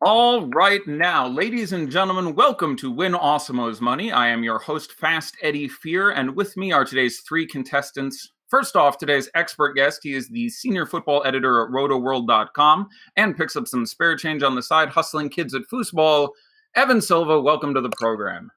All right, now, ladies and gentlemen, welcome to Win Awesemo's Money. I am your host, Fast Eddie Fear, and with me are today's three contestants. First off, today's expert guest, he is the senior football editor at rotoworld.com and picks up some spare change on the side, hustling kids at foosball. Evan Silva, welcome to the program.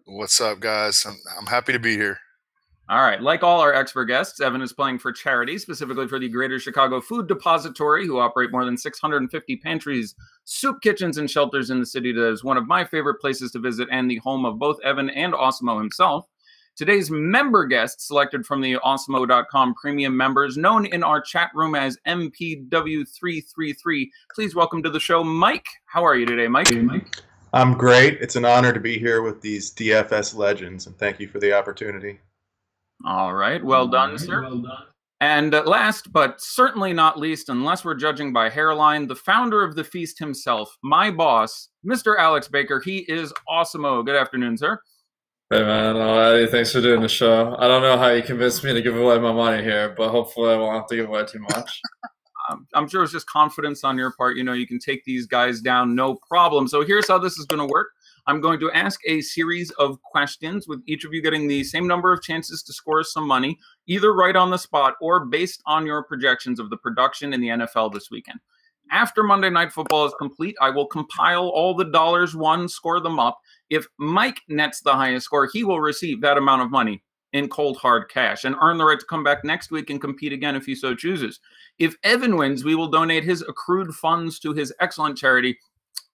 What's up, guys? I'm happy to be here. All right. Like all our expert guests, Evan is playing for charity, specifically for the Greater Chicago Food Depository, who operate more than 650 pantries, soup kitchens, and shelters in the city. That is one of my favorite places to visit and the home of both Evan and Awesemo himself. Today's member guest, selected from the Awesemo.com premium members, known in our chat room as MPW333. Please welcome to the show, Mike. How are you today, Mike? I'm great. It's an honor to be here with these DFS legends, and thank you for the opportunity. All right. Well done, sir. Well done. And last, but certainly not least, unless we're judging by hairline, the founder of the feast himself, my boss, Mr. Alex Baker. He is Awesemo. Good afternoon, sir. Hey, man. Eddie, thanks for doing the show. I don't know how you convinced me to give away my money here, but hopefully I won't have to give away too much. I'm sure it's just confidence on your part. You know, you can take these guys down, no problem. So here's how this is going to work. I'm going to ask a series of questions with each of you getting the same number of chances to score some money, either right on the spot or based on your projections of the production in the NFL this weekend. After Monday Night Football is complete, I will compile all the dollars won, score them up. If Mike nets the highest score, he will receive that amount of money in cold, hard cash and earn the right to come back next week and compete again if he so chooses. If Evan wins, we will donate his accrued funds to his excellent charity.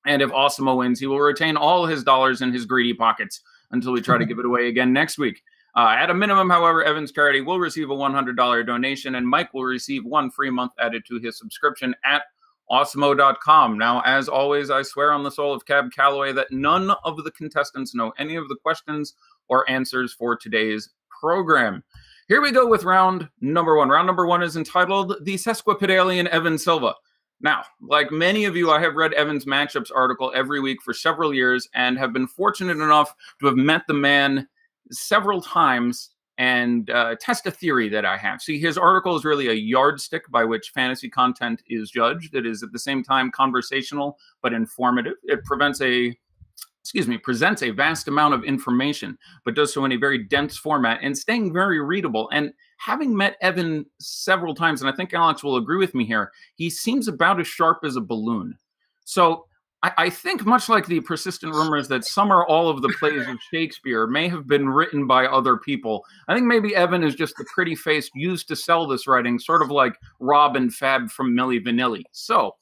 And if Awesemo wins, he will retain all his dollars in his greedy pockets until we try to give it away again next week. At a minimum, however, Evan's charity will receive a $100 donation, and Mike will receive one free month added to his subscription at Awesemo.com. Now, as always, I swear on the soul of Cab Calloway that none of the contestants know any of the questions or answers for today's program. Here we go with round number one. Round number one is entitled The Sesquipedalian Evan Silva. Now, like many of you, I have read Evan's matchups article every week for several years and have been fortunate enough to have met the man several times and test a theory that I have. See, his article is really a yardstick by which fantasy content is judged. It is at the same time conversational but informative. It presents a vast amount of information, but does so in a very dense format and staying very readable. And having met Evan several times, and I think Alex will agree with me here, he seems about as sharp as a balloon. So I think much like the persistent rumors that some or all of the plays of Shakespeare may have been written by other people, I think maybe Evan is just the pretty face used to sell this writing, sort of like Rob and Fab from Milli Vanilli. So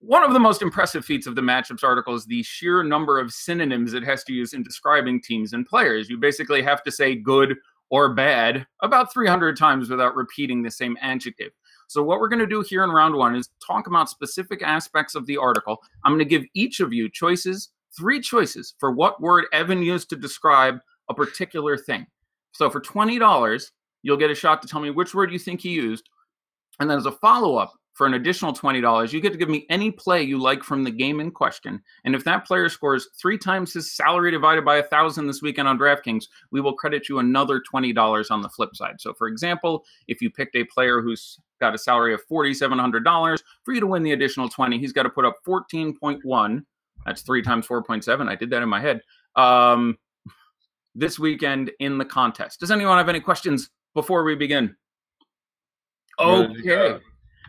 one of the most impressive feats of the matchups article is the sheer number of synonyms it has to use in describing teams and players. You basically have to say good or bad about 300 times without repeating the same adjective. So what we're going to do here in round one is talk about specific aspects of the article. I'm going to give each of you three choices for what word Evan used to describe a particular thing. So for $20, you'll get a shot to tell me which word you think he used. And then as a follow-up, for an additional $20, you get to give me any play you like from the game in question. And if that player scores 3 times his salary divided by 1,000 this weekend on DraftKings, we will credit you another $20 on the flip side. So for example, if you picked a player who's got a salary of $4,700, for you to win the additional 20, he's got to put up 14.1. That's 3 times 4.7. I did that in my head. This weekend in the contest. Does anyone have any questions before we begin? Okay.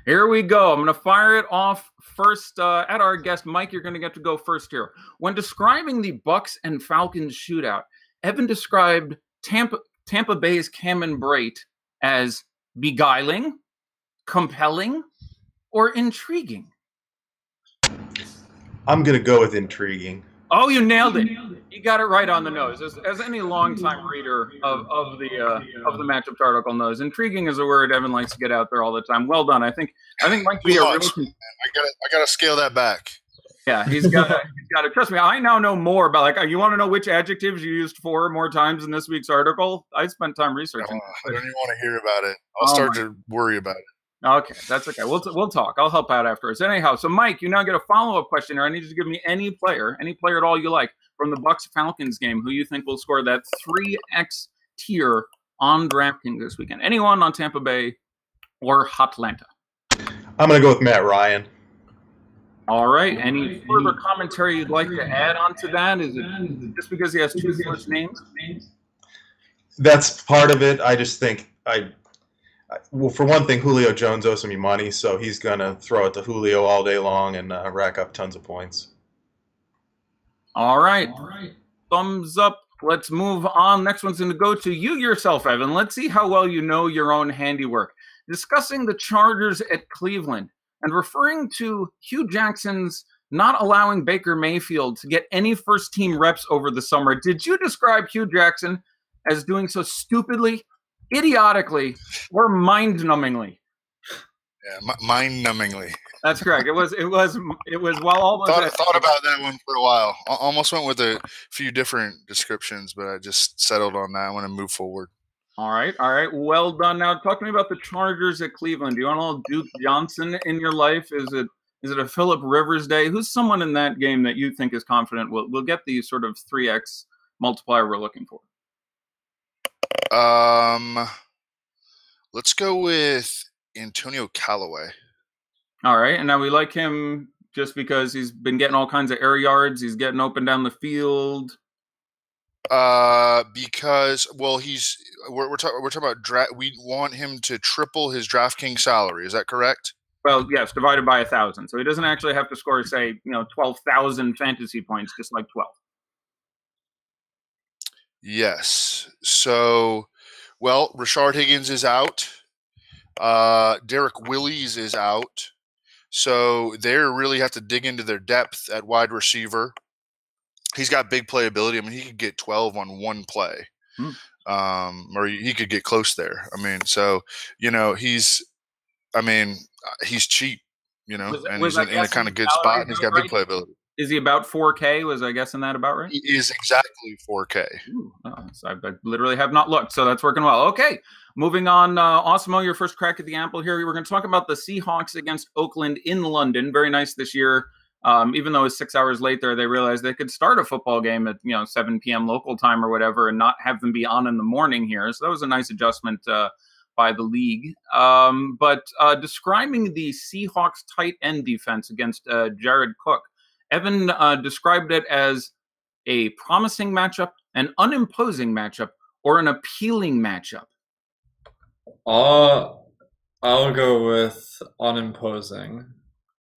Here we go. I'm going to fire it off first at our guest. Mike, you're going to get to go first here. When describing the Bucks and Falcons shootout, Evan described Tampa Bay's Cameron Brate as beguiling, compelling, or intriguing. I'm going to go with intriguing. Oh, you nailed it. You got it right on the nose. As any longtime reader of the matchups article knows, intriguing is a word Evan likes to get out there all the time. Well done. I think Mike be a real. I got to scale that back. Yeah, he's got to trust me. I now know more about you want to know which adjectives you used 4 more times in this week's article. I spent time researching. I don't even want to hear about it. I'll start to worry about it. Okay, that's okay. We'll talk. I'll help out afterwards. Anyhow, so Mike, you now get a follow-up question here. I need you to give me any player at all you like from the Bucks-Falcons game who you think will score that 3x tier on DraftKings this weekend. Anyone on Tampa Bay or Atlanta? I'm going to go with Matt Ryan. All right. Any further commentary you'd like to add on to that? Is it just because he has two first names? That's part of it. I just think well, for one thing, Julio Jones owes me money, so he's gonna throw it to Julio all day long and rack up tons of points. All right. Thumbs up. Let's move on. Next one's going to go to you yourself, Evan. Let's see how well you know your own handiwork. Discussing the Chargers at Cleveland and referring to Hugh Jackson's not allowing Baker Mayfield to get any first-team reps over the summer. Did you describe Hugh Jackson as doing so stupidly, idiotically, or mind-numbingly? Yeah, mind-numbingly. That's correct. It was well almost. Thought about that one for a while. Almost went with a few different descriptions, but I just settled on that one and moved forward. All right. Well done. Now, talk to me about the Chargers at Cleveland. Do you want a little Duke Johnson in your life? Is it a Phillip Rivers day? Who's someone in that game that you think is confident will get the sort of 3x multiplier we're looking for? Let's go with Antonio Callaway. All right, and now we like him just because he's been getting all kinds of air yards. He's getting open down the field. Because we're talking about draft. We want him to triple his DraftKings salary. Is that correct? Well, yes, divided by 1,000. So he doesn't actually have to score, say, 12,000 fantasy points, just like 12. Yes. So, well, Rashard Higgins is out. Derek Willis is out. So they really have to dig into their depth at wide receiver. He's got big playability. I mean, he could get 12 on one play, or he could get close there. I mean, so he's cheap, and he's in a kind of good spot, and he's got big playability. Is he about 4K? Was I guessing that about right? He is exactly 4K. Ooh, so I literally have not looked, so that's working well. Okay, moving on. Awesemo, your first crack at the apple here. We're going to talk about the Seahawks against Oakland in London. Very nice this year. Even though it's 6 hours late there, they realized they could start a football game at 7 p.m. local time or whatever and not have them be on in the morning here. So that was a nice adjustment by the league. But describing the Seahawks tight end defense against Jared Cook, Evan described it as a promising matchup, an unimposing matchup, or an appealing matchup. I'll go with unimposing.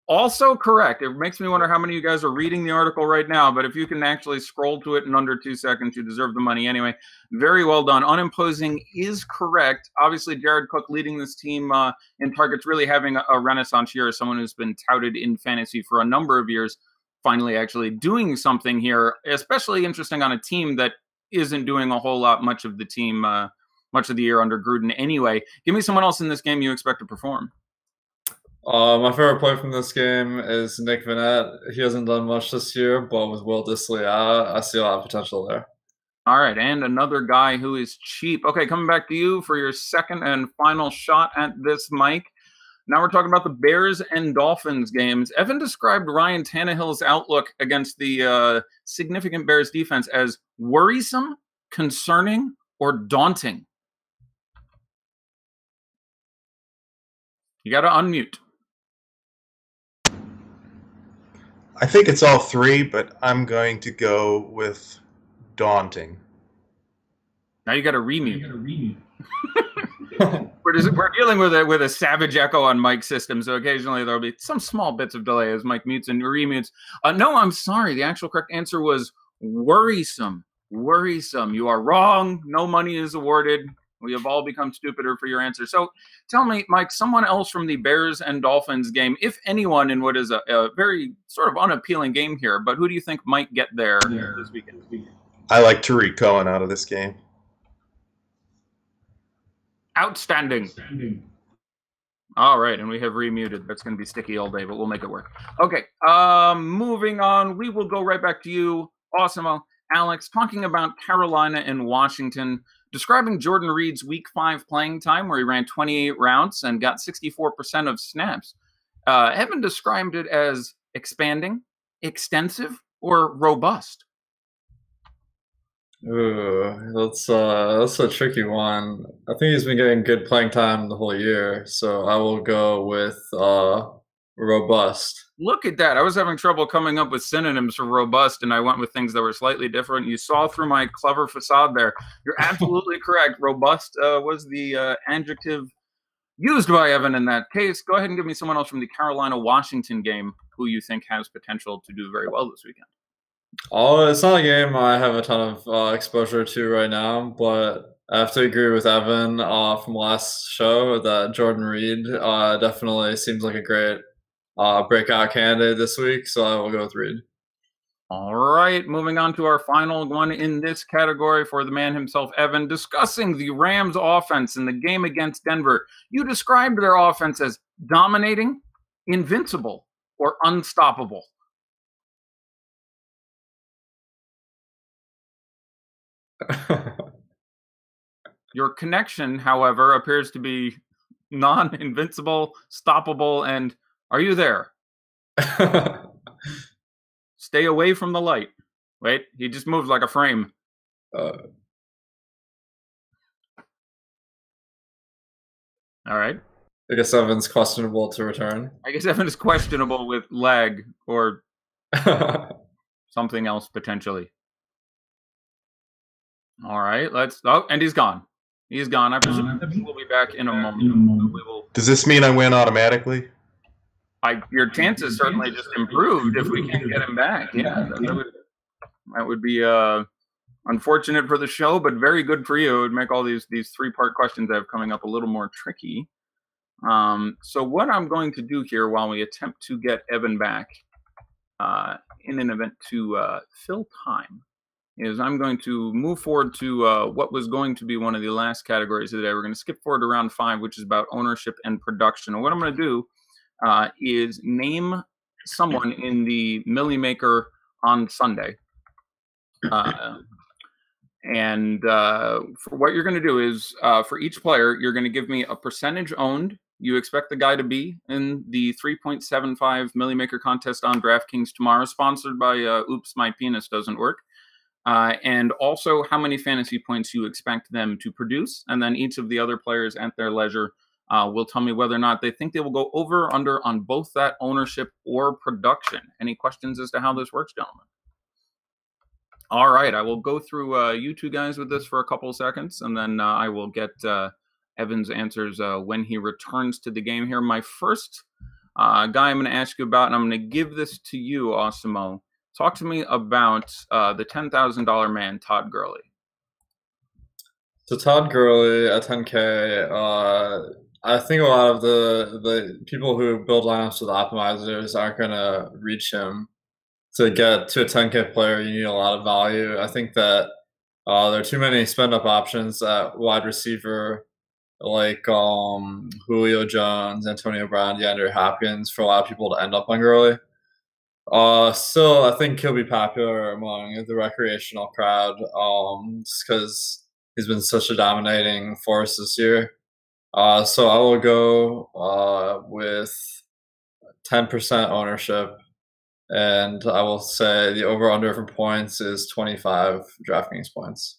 Also correct. It makes me wonder how many of you guys are reading the article right now, but if you can actually scroll to it in under 2 seconds, you deserve the money anyway. Very well done. Unimposing is correct. Obviously, Jared Cook leading this team in targets, really having a renaissance year as someone who's been touted in fantasy for a number of years, finally actually doing something here, especially interesting on a team that isn't doing a whole lot much of the team, much of the year under Gruden anyway. Give me someone else in this game you expect to perform. My favorite play from this game is Nick Vannett. He hasn't done much this year, but with Will Dissly out, I see a lot of potential there. All right, and another guy who is cheap. Okay, coming back to you for your second and final shot at this, Mike. Now we're talking about the Bears and Dolphins games. Evan described Ryan Tannehill's outlook against the significant Bears defense as worrisome, concerning, or daunting. You got to unmute. I think it's all three, but I'm going to go with daunting. Now you got to remute. We're dealing with a savage echo on Mike's system, so occasionally there'll be some small bits of delay as Mike mutes and remutes. No, I'm sorry. The actual correct answer was worrisome. Worrisome. You are wrong. No money is awarded. We have all become stupider for your answer. So tell me, Mike, someone else from the Bears and Dolphins game, if anyone in what is a very sort of unappealing game here, but who do you think might get there this weekend? I like Tariq Cohen out of this game. Outstanding. All right, and we have remuted. That's going to be sticky all day, but we'll make it work. Okay, moving on. We will go right back to you, Awesemo. Alex, talking about Carolina and Washington, describing Jordan Reed's Week 5 playing time, where he ran 28 routes and got 64% of snaps. Evan described it as expanding, extensive, or robust. Ooh, that's a tricky one. I think he's been getting good playing time the whole year, so I will go with robust. Look at that. I was having trouble coming up with synonyms for robust, and I went with things that were slightly different. You saw through my clever facade there. You're absolutely correct. Robust was the adjective used by Evan in that case. Go ahead and give me someone else from the Carolina-Washington game who you think has potential to do very well this weekend. It's not a game I have a ton of exposure to right now, but I have to agree with Evan from last show that Jordan Reed definitely seems like a great breakout candidate this week, so I will go with Reed. All right, moving on to our final one in this category for the man himself, Evan, discussing the Rams offense in the game against Denver. You described their offense as dominating, invincible, or unstoppable. Your connection, however, appears to be non-invincible, stoppable, and are you there? Stay away from the light. Wait, he just moved like a frame. All right. I guess Evan's questionable to return. I guess Evan is questionable with lag or something else potentially. All right, and he's gone. He's gone. I presume we'll be back in a moment. Does this mean I win automatically? Your chances certainly just improved if we can get him back. Yeah, that would be unfortunate for the show, but very good for you. It would make all these three-part questions I have coming up a little more tricky. So what I'm going to do here while we attempt to get Evan back in an event to fill time is I'm going to move forward to what was going to be one of the last categories of the day. We're going to skip forward to round 5, which is about ownership and production. And what I'm going to do is name someone in the Millie Maker on Sunday. And for what you're going to do is for each player, you're going to give me a percentage owned you expect the guy to be in the 3.75 Millie Maker contest on DraftKings tomorrow, sponsored by Oops, My Penis Doesn't Work. And also how many fantasy points you expect them to produce. And then each of the other players at their leisure will tell me whether or not they think they will go over or under on both that ownership or production. Any questions as to how this works, gentlemen? All right, I will go through you two guys with this for a couple of seconds, and then I will get Evan's answers when he returns to the game here. My first guy I'm going to ask you about, and I'm going to give this to you, Awesemo. Talk to me about the $10,000 man, Todd Gurley. So Todd Gurley at 10K, I think a lot of the people who build lineups with optimizers aren't going to reach him. To get to a 10K player, you need a lot of value. I think that there are too many spend-up options at wide receiver, like Julio Jones, Antonio Brown, DeAndre Hopkins, for a lot of people to end up on Gurley. Still, I think he'll be popular among the recreational crowd, just because he's been such a dominating force this year. So I will go with 10% ownership, and I will say the over-under for points is 25 DraftKings points.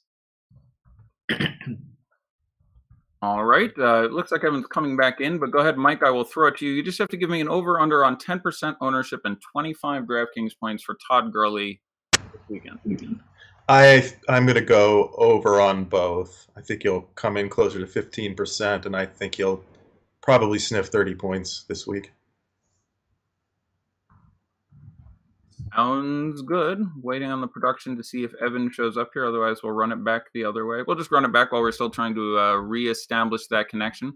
All right. It looks like Evan's coming back in, but go ahead, Mike. I will throw it to you. You just have to give me an over-under on 10% ownership and 25 DraftKings points for Todd Gurley this weekend. I'm going to go over on both. I think he'll come in closer to 15%, and I think he'll probably sniff 30 points this week. Sounds good. Waiting on the production to see if Evan shows up here. Otherwise, we'll run it back the other way. We'll just run it back while we're still trying to reestablish that connection.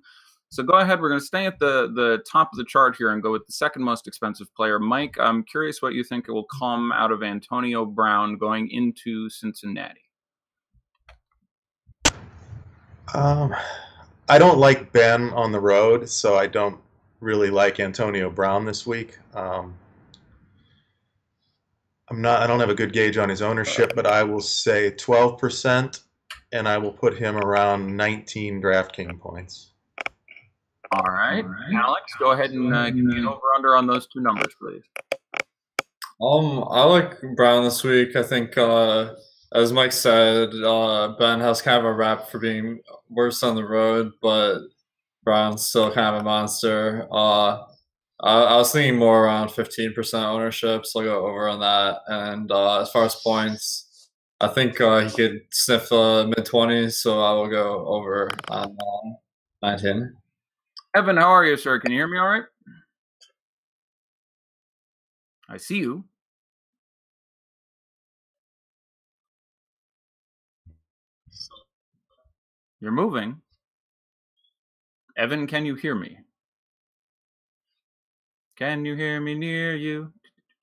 So go ahead. We're going to stay at the top of the chart here and go with the second most expensive player. Mike, I'm curious what you think it will come out of Antonio Brown going into Cincinnati. I don't like Ben on the road, so I don't really like Antonio Brown this week. I don't have a good gauge on his ownership, but I will say 12%, and I will put him around 19 DraftKings points. All right. Alex, go ahead and give me an over-under on those two numbers, please. I like Brown this week. I think, as Mike said, Ben has kind of a rap for being worse on the road, but Brown's still kind of a monster. I was thinking more around 15% ownership, so I'll go over on that. And as far as points, I think he could sniff mid-20s, so I will go over on 19. Evan, how are you, sir? Can you hear me all right? I see you. You're moving. Evan, can you hear me? Can you hear me near you?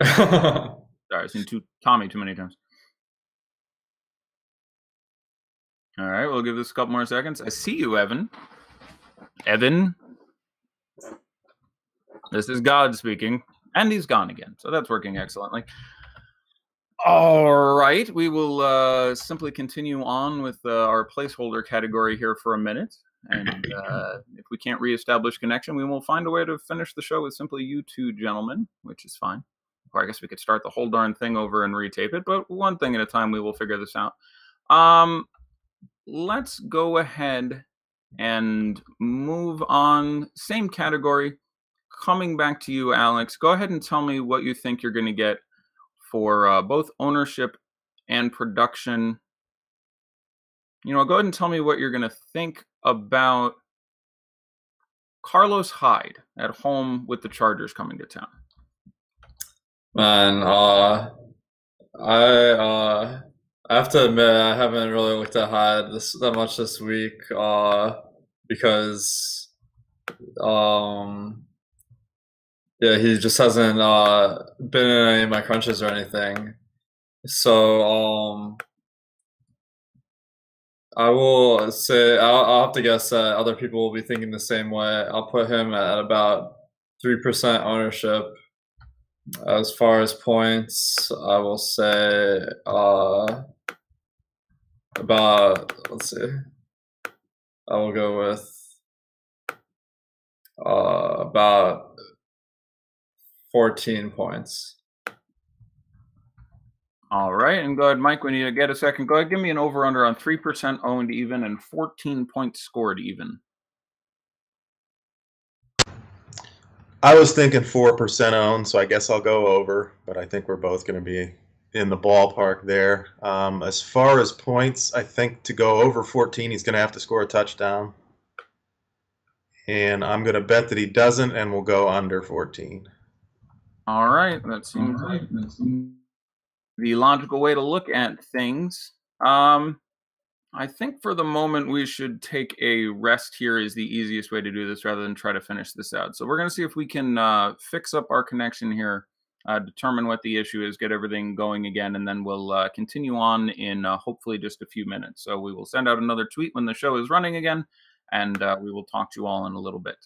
Sorry, I've seen Tommy too many times. All right, we'll give this a couple more seconds. I see you, Evan. Evan. This is God speaking. And he's gone again. So that's working excellently. All right, we will simply continue on with our placeholder category here for a minute. And if we can't reestablish connection, we will find a way to finish the show with simply you two gentlemen, which is fine. Or I guess we could start the whole darn thing over and retape it, but one thing at a time, we will figure this out. Let's go ahead and move on. Same category. Coming back to you, Alex, go ahead and tell me what you think you're going to get for both ownership and production. You know, go ahead and tell me what you're going to think about Carlos Hyde at home with the Chargers coming to town. Man, I have to admit I haven't really looked at Hyde that much this week because yeah, he just hasn't been in any of my crunches or anything. So I will say I'll have to guess that other people will be thinking the same way. I'll put him at about 3% ownership. As far as points, I will say about, let's see, I will go with about 14 points. All right, and go ahead, Mike, when you get a second, go ahead, give me an over-under on 3% owned even and 14 points scored even. I was thinking 4% owned, so I guess I'll go over, but I think we're both going to be in the ballpark there. As far as points, I think to go over 14, he's going to have to score a touchdown. And I'm going to bet that he doesn't, and we'll go under 14. All right, that seems like the logical way to look at things. I think for the moment we should take a rest here is the easiest way to do this rather than try to finish this out. So we're going to see if we can fix up our connection here, determine what the issue is, get everything going again, and then we'll continue on in hopefully just a few minutes. So we will send out another tweet when the show is running again, and we will talk to you all in a little bit.